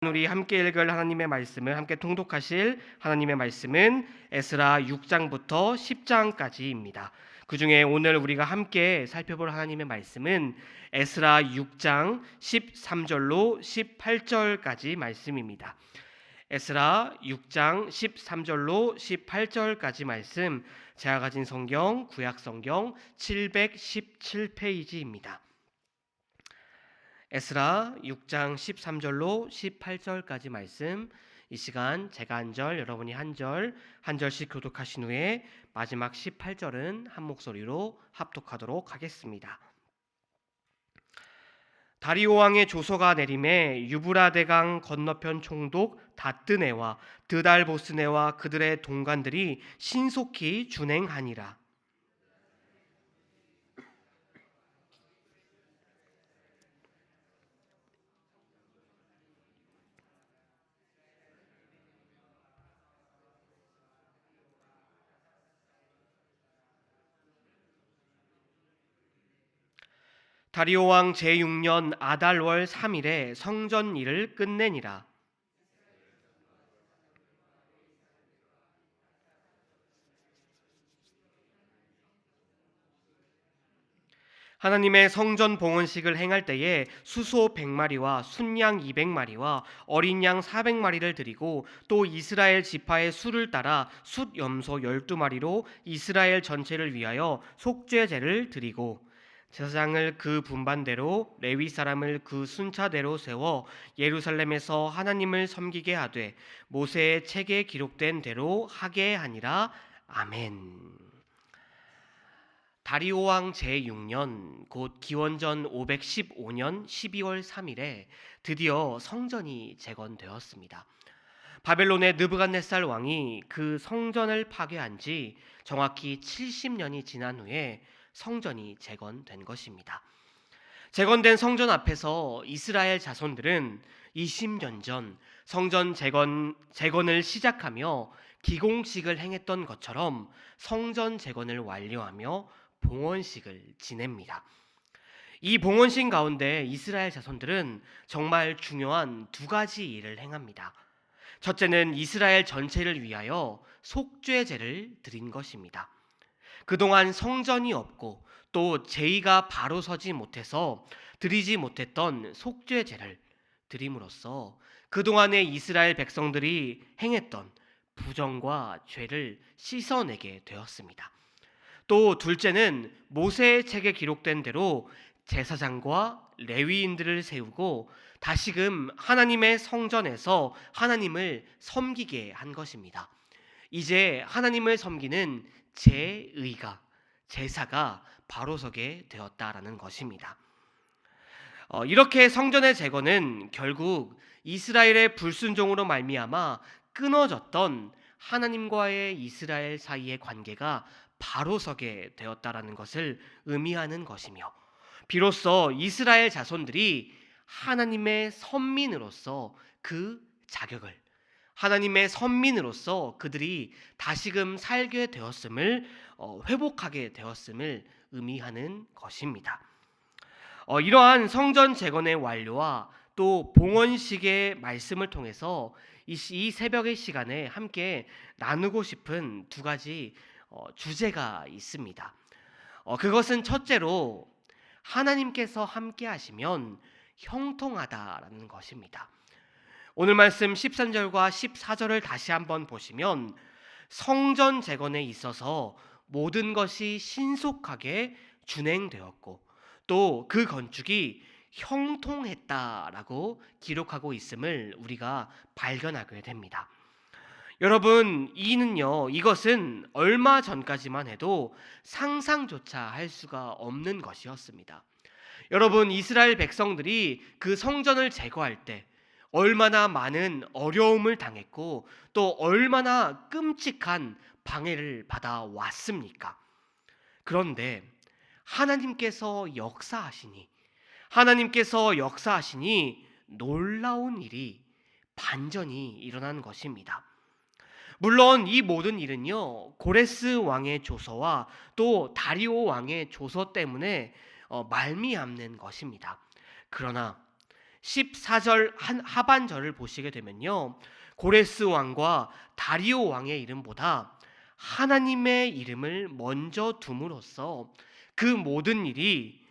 우리 함께 읽을 하나님의 말씀을 함께 통독하실 하나님의 말씀은 에스라 6장부터 10장까지입니다. 그 중에 오늘 우리가 함께 살펴볼 하나님의 말씀은 에스라 6장 13절로 18절까지 말씀입니다. 에스라 6장 13절로 18절까지 말씀, 제가 가진 성경 구약 성경 717페이지입니다. 에스라 6장 13절로 18절까지 말씀, 이 시간 제가 한 절, 여러분이 한 절씩 교독하신 후에 마지막 18절은 한 목소리로 합독하도록 하겠습니다. 다리오 왕의 조서가 내림에 유브라데강 건너편 총독 다뜨네와 드달보스네와 그들의 동관들이 신속히 준행하니라. 다리오 왕 제6년 아달월 3일에 성전 일을 끝내니라. 하나님의 성전 봉헌식을 행할 때에 수소 100마리와 순양 200마리와 어린 양 400마리를 드리고 또 이스라엘 지파의 수를 따라 숫 염소 12마리로 이스라엘 전체를 위하여 속죄제를 드리고 제사장을 그 분반대로 레위 사람을 그 순차대로 세워 예루살렘에서 하나님을 섬기게 하되 모세의 책에 기록된 대로 하게 하니라. 아멘. 다리오 왕 제6년 곧 기원전 515년 12월 3일에 드디어 성전이 재건되었습니다. 바벨론의 느부갓네살 왕이 그 성전을 파괴한 지 정확히 70년이 지난 후에 성전이 재건된 것입니다. 재건된 성전 앞에서 이스라엘 자손들은 20년 전 성전 재건을 시작하며 기공식을 행했던 것처럼 성전 재건을 완료하며 봉헌식을 지냅니다. 이 봉헌식 가운데 이스라엘 자손들은 정말 중요한 두 가지 일을 행합니다. 첫째는 이스라엘 전체를 위하여 속죄제를 드린 것입니다. 그동안 성전이 없고 또 제의가 바로 서지 못해서 드리지 못했던 속죄제를 드림으로써 그동안의 이스라엘 백성들이 행했던 부정과 죄를 씻어내게 되었습니다. 또 둘째는 모세의 책에 기록된 대로 제사장과 레위인들을 세우고 다시금 하나님의 성전에서 하나님을 섬기게 한 것입니다. 이제 하나님을 섬기는 제사가 바로 서게 되었다라는 것입니다. 이렇게 성전의 재건은 결국 이스라엘의 불순종으로 말미암아 끊어졌던 하나님과의 이스라엘 사이의 관계가 바로 서게 되었다라는 것을 의미하는 것이며, 비로소 이스라엘 자손들이 하나님의 선민으로서 그 자격을, 하나님의 선민으로서 그들이 다시금 살게 되었음을, 회복하게 되었음을 의미하는 것입니다. 이러한 성전 재건의 완료와 또 봉헌식의 말씀을 통해서 이 새벽의 시간에 함께 나누고 싶은 두 가지 주제가 있습니다. 그것은 첫째로 하나님께서 함께 하시면 형통하다라는 것입니다. 오늘 말씀 13절과 14절을 다시 한번 보시면 성전 재건에 있어서 모든 것이 신속하게 준행되었고 또 그 건축이 형통했다라고 기록하고 있음을 우리가 발견하게 됩니다. 여러분, 이것은 얼마 전까지만 해도 상상조차 할 수가 없는 것이었습니다. 여러분, 이스라엘 백성들이 그 성전을 제거할 때 얼마나 많은 어려움을 당했고 또 얼마나 끔찍한 방해를 받아왔습니까? 그런데 하나님께서 역사하시니 놀라운 일이 반전이 일어난 것입니다. 물론 이 모든 일은요, 고레스 왕의 조서와 또 다리오 왕의 조서 때문에 말미암는 것입니다. 그러나 14절 하반절을 보시게 되면요, 고레스 왕과 다리오 왕의 이름보다 하나님의 이름을 먼저 둠으로써 그 모든 일이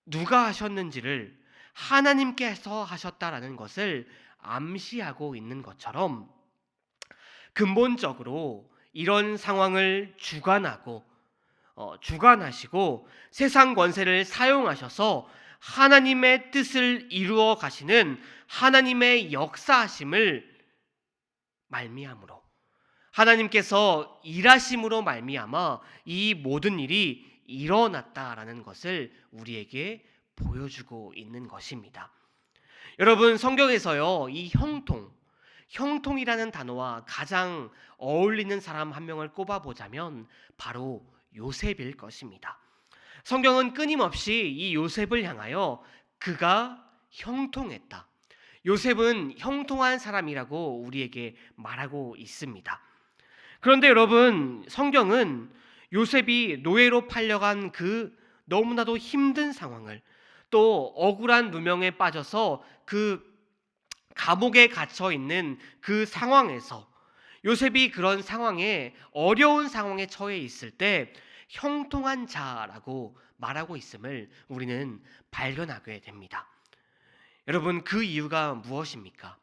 누가 하셨는지를 하나님께서 하셨다라는 것을 암시하고 있는 것처럼, 근본적으로 이런 상황을 주관하시고 세상 권세를 사용하셔서 하나님의 뜻을 이루어 가시는 하나님의 역사하심을 말미암으로, 하나님께서 일하심으로 말미암아 이 모든 일이 일어났다라는 것을 우리에게 보여주고 있는 것입니다. 여러분, 성경에서요, 이 형통이라는 단어와 가장 어울리는 사람 한 명을 꼽아보자면 바로 요셉일 것입니다. 성경은 끊임없이 이 요셉을 향하여 그가 형통했다, 요셉은 형통한 사람이라고 우리에게 말하고 있습니다. 그런데 여러분, 성경은 요셉이 노예로 팔려간 그 너무나도 힘든 상황을, 또 억울한 누명에 빠져서 그 감옥에 갇혀 있는 그 상황에서, 요셉이 그런 상황에, 어려운 상황에 처해 있을 때 형통한 자라고 말하고 있음을 우리는 발견하게 됩니다. 여러분, 그 이유가 무엇입니까?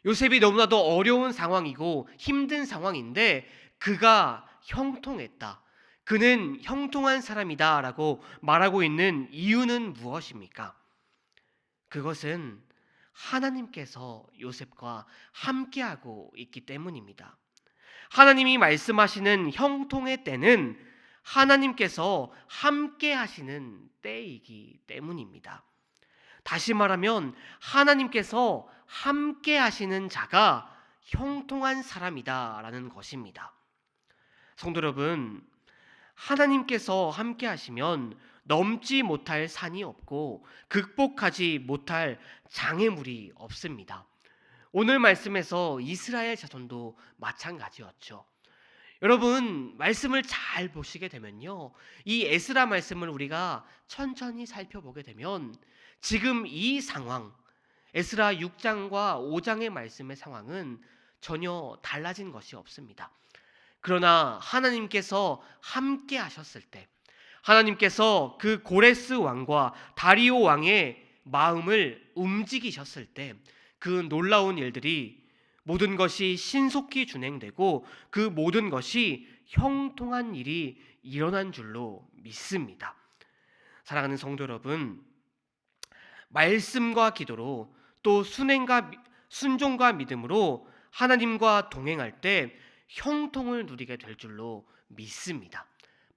요셉이 너무나도 어려운 상황이고 힘든 상황인데 그가 형통했다, 그는 형통한 사람이다 라고 말하고 있는 이유는 무엇입니까? 그것은 하나님께서 요셉과 함께하고 있기 때문입니다. 하나님이 말씀하시는 형통의 때는 하나님께서 함께하시는 때이기 때문입니다. 다시 말하면 하나님께서 함께하시는 자가 형통한 사람이다라는 것입니다. 성도 여러분, 하나님께서 함께하시면 넘지 못할 산이 없고 극복하지 못할 장애물이 없습니다. 오늘 말씀에서 이스라엘 자손도 마찬가지였죠. 여러분, 말씀을 잘 보시게 되면요, 이 에스라 말씀을 우리가 천천히 살펴보게 되면 지금 이 상황, 에스라 6장과 5장의 말씀의 상황은 전혀 달라진 것이 없습니다. 그러나 하나님께서 함께 하셨을 때, 하나님께서 그 고레스 왕과 다리오 왕의 마음을 움직이셨을 때 그 놀라운 일들이, 모든 것이 신속히 진행되고 그 모든 것이 형통한 일이 일어난 줄로 믿습니다. 사랑하는 성도 여러분, 말씀과 기도로, 또 순종과 믿음으로 하나님과 동행할 때 형통을 누리게 될 줄로 믿습니다.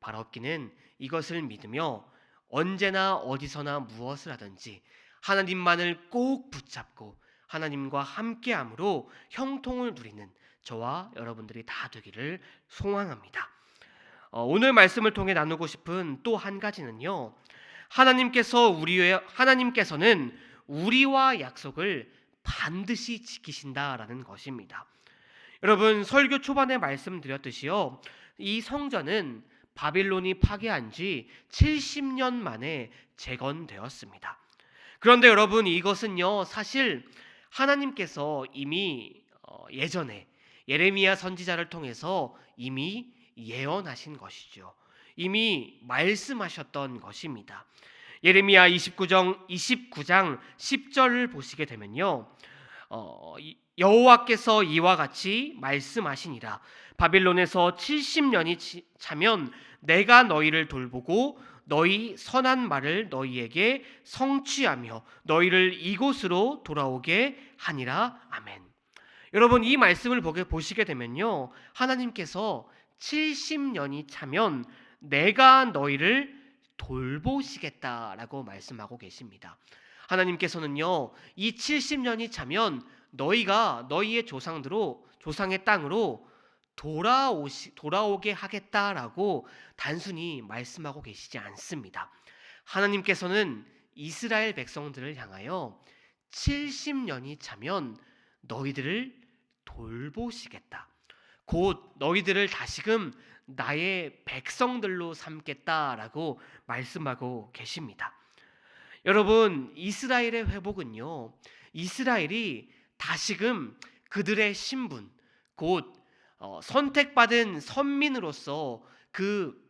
바라옵기는 이것을 믿으며 언제나 어디서나 무엇을 하든지 하나님만을 꼭 붙잡고 하나님과 함께함으로 형통을 누리는 저와 여러분들이 다 되기를 소망합니다. 오늘 말씀을 통해 나누고 싶은 또 한 가지는요, 하나님께서는 우리와 약속을 반드시 지키신다라는 것입니다. 여러분, 설교 초반에 말씀드렸듯이요, 이 성전은 바빌론이 파괴한 지 70년 만에 재건되었습니다. 그런데 여러분, 이것은요, 사실 하나님께서 이미 예전에 예레미야 선지자를 통해서 이미 예언하신 것이죠. 이미 말씀하셨던 것입니다. 예레미야 29장 10절을 보시게 되면요, 여호와께서 이와 같이 말씀하시니라. 바빌론에서 70년이 차면 내가 너희를 돌보고 너희 선한 말을 너희에게 성취하며 너희를 이곳으로 돌아오게 하니라. 아멘. 여러분, 이 말씀을 보시게 되면요, 하나님께서 70년이 차면 내가 너희를 돌보시겠다라고 말씀하고 계십니다. 하나님께서는요, 이 70년이 차면 너희가 너희의 조상의 땅으로 돌아오게 하겠다라고 단순히 말씀하고 계시지 않습니다. 하나님께서는 이스라엘 백성들을 향하여 70년이 차면 너희들을 돌보시겠다, 곧 너희들을 다시금 나의 백성들로 삼겠다라고 말씀하고 계십니다. 여러분, 이스라엘의 회복은요, 이스라엘이 다시금 그들의 신분, 곧 선택받은 선민으로서 그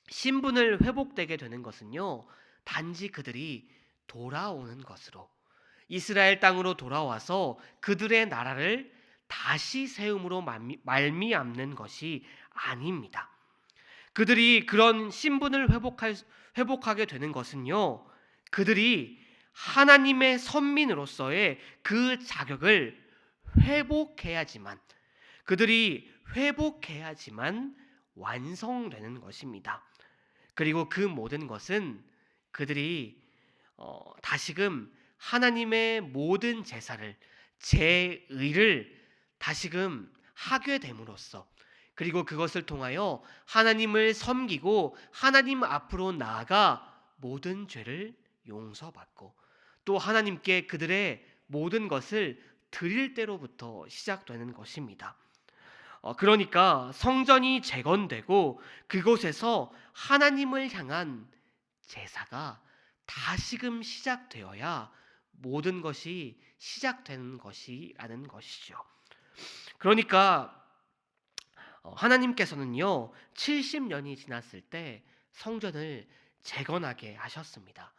신분을 회복되게 되는 것은요, 단지 그들이 돌아오는 것으로, 이스라엘 땅으로 돌아와서 그들의 나라를 다시 세움으로 말미암는 것이 아닙니다. 그들이 그런 신분을 회복하게 되는 것은요, 그들이 하나님의 선민으로서의 그 자격을 회복해야지만, 그들이 회복해야지만 완성되는 것입니다. 그리고 그 모든 것은 그들이 다시금 하나님의 모든 제사를, 제의를 다시금 하게 됨으로써, 그리고 그것을 통하여 하나님을 섬기고 하나님 앞으로 나아가 모든 죄를 용서받고 또 하나님께 그들의 모든 것을 드릴 때로부터 시작되는 것입니다. 그러니까 성전이 재건되고 그곳에서 하나님을 향한 제사가 다시금 시작되어야 모든 것이 시작되는 것이라는 것이죠. 그러니까 하나님께서는요, 70년이 지났을 때 성전을 재건하게 하셨습니다.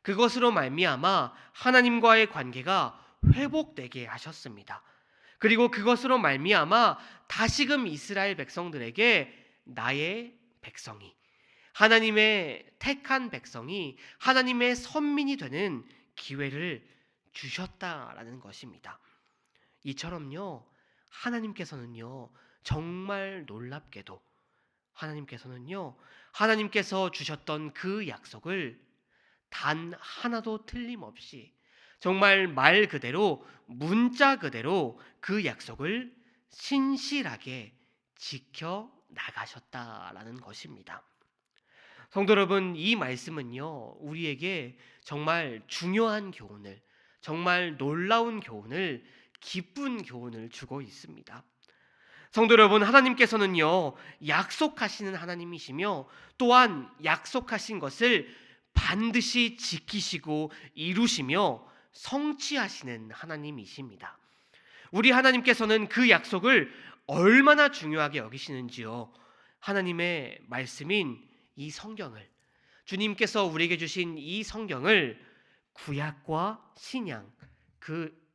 그것으로 말미암아 하나님과의 관계가 회복되게 하셨습니다. 그리고 그것으로 말미암아 다시금 이스라엘 백성들에게 나의 백성이, 하나님의 택한 백성이 하나님의 선민이 되는 기회를 주셨다라는 것입니다. 이처럼요, 하나님께서는요, 정말 놀랍게도 하나님께서 주셨던 그 약속을 단 하나도 틀림없이 정말 말 그대로, 문자 그대로 그 약속을 신실하게 지켜 나가셨다라는 것입니다. 성도 여러분, 이 말씀은요, 우리에게 정말 중요한 교훈을, 정말 놀라운 교훈을, 기쁜 교훈을 주고 있습니다. 성도 여러분, 하나님께서는요, 약속하시는 하나님이시며 또한 약속하신 것을 반드시 지키시고 이루시며 성취하시는 하나님이십니다. 우리 하나님께서는 그 약속을 얼마나 중요하게 여기시는지요. 하나님의 말씀인 이 성경을, 주님께서 우리에게 주신 이 성경을 구약과 신약,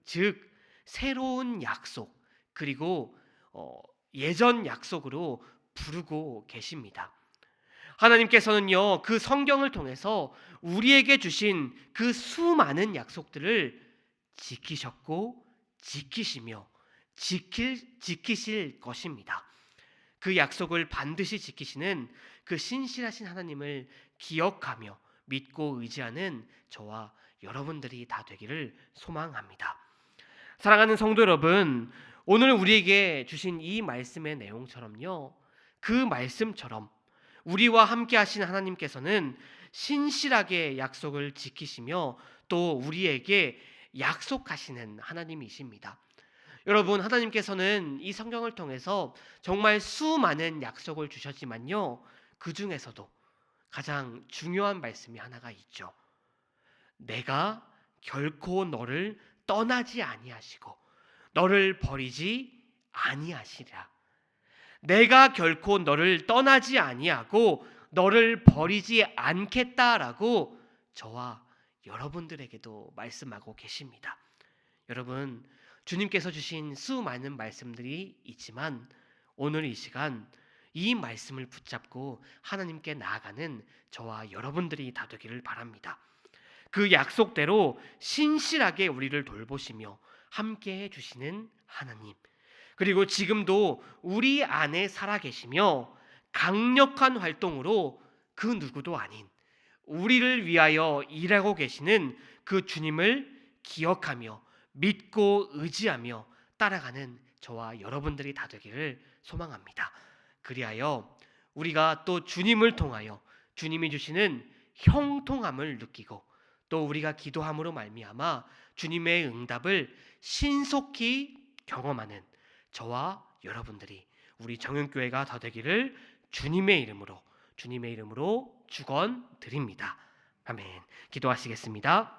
즉 새로운 약속, 그리고 예전 약속으로 부르고 계십니다. 하나님께서는요, 그 성경을 통해서 우리에게 주신 그 수많은 약속들을 지키셨고 지키시며 지키실 것입니다. 그 약속을 반드시 지키시는 그 신실하신 하나님을 기억하며 믿고 의지하는 저와 여러분들이 다 되기를 소망합니다. 사랑하는 성도 여러분, 오늘 우리에게 주신 이 말씀의 내용처럼요, 그 말씀처럼 우리와 함께 하신 하나님께서는 신실하게 약속을 지키시며 또 우리에게 약속하시는 하나님이십니다. 여러분, 하나님께서는 이 성경을 통해서 정말 수많은 약속을 주셨지만요, 그 중에서도 가장 중요한 말씀이 하나가 있죠. 내가 결코 너를 떠나지 아니하시고 너를 버리지 아니하시리라. 내가 결코 너를 떠나지 아니하고 너를 버리지 않겠다라고 저와 여러분들에게도 말씀하고 계십니다. 여러분, 주님께서 주신 수많은 말씀들이 있지만 오늘 이 시간 이 말씀을 붙잡고 하나님께 나아가는 저와 여러분들이 다 되기를 바랍니다. 그 약속대로 신실하게 우리를 돌보시며 함께 해주시는 하나님, 그리고 지금도 우리 안에 살아계시며 강력한 활동으로 그 누구도 아닌 우리를 위하여 일하고 계시는 그 주님을 기억하며 믿고 의지하며 따라가는 저와 여러분들이 다 되기를 소망합니다. 그리하여 우리가 또 주님을 통하여 주님이 주시는 형통함을 느끼고 또 우리가 기도함으로 말미암아 주님의 응답을 신속히 경험하는 저와 여러분들이 우리 정은교회가 다 되기를 주님의 이름으로 축원드립니다. 아멘. 기도하시겠습니다.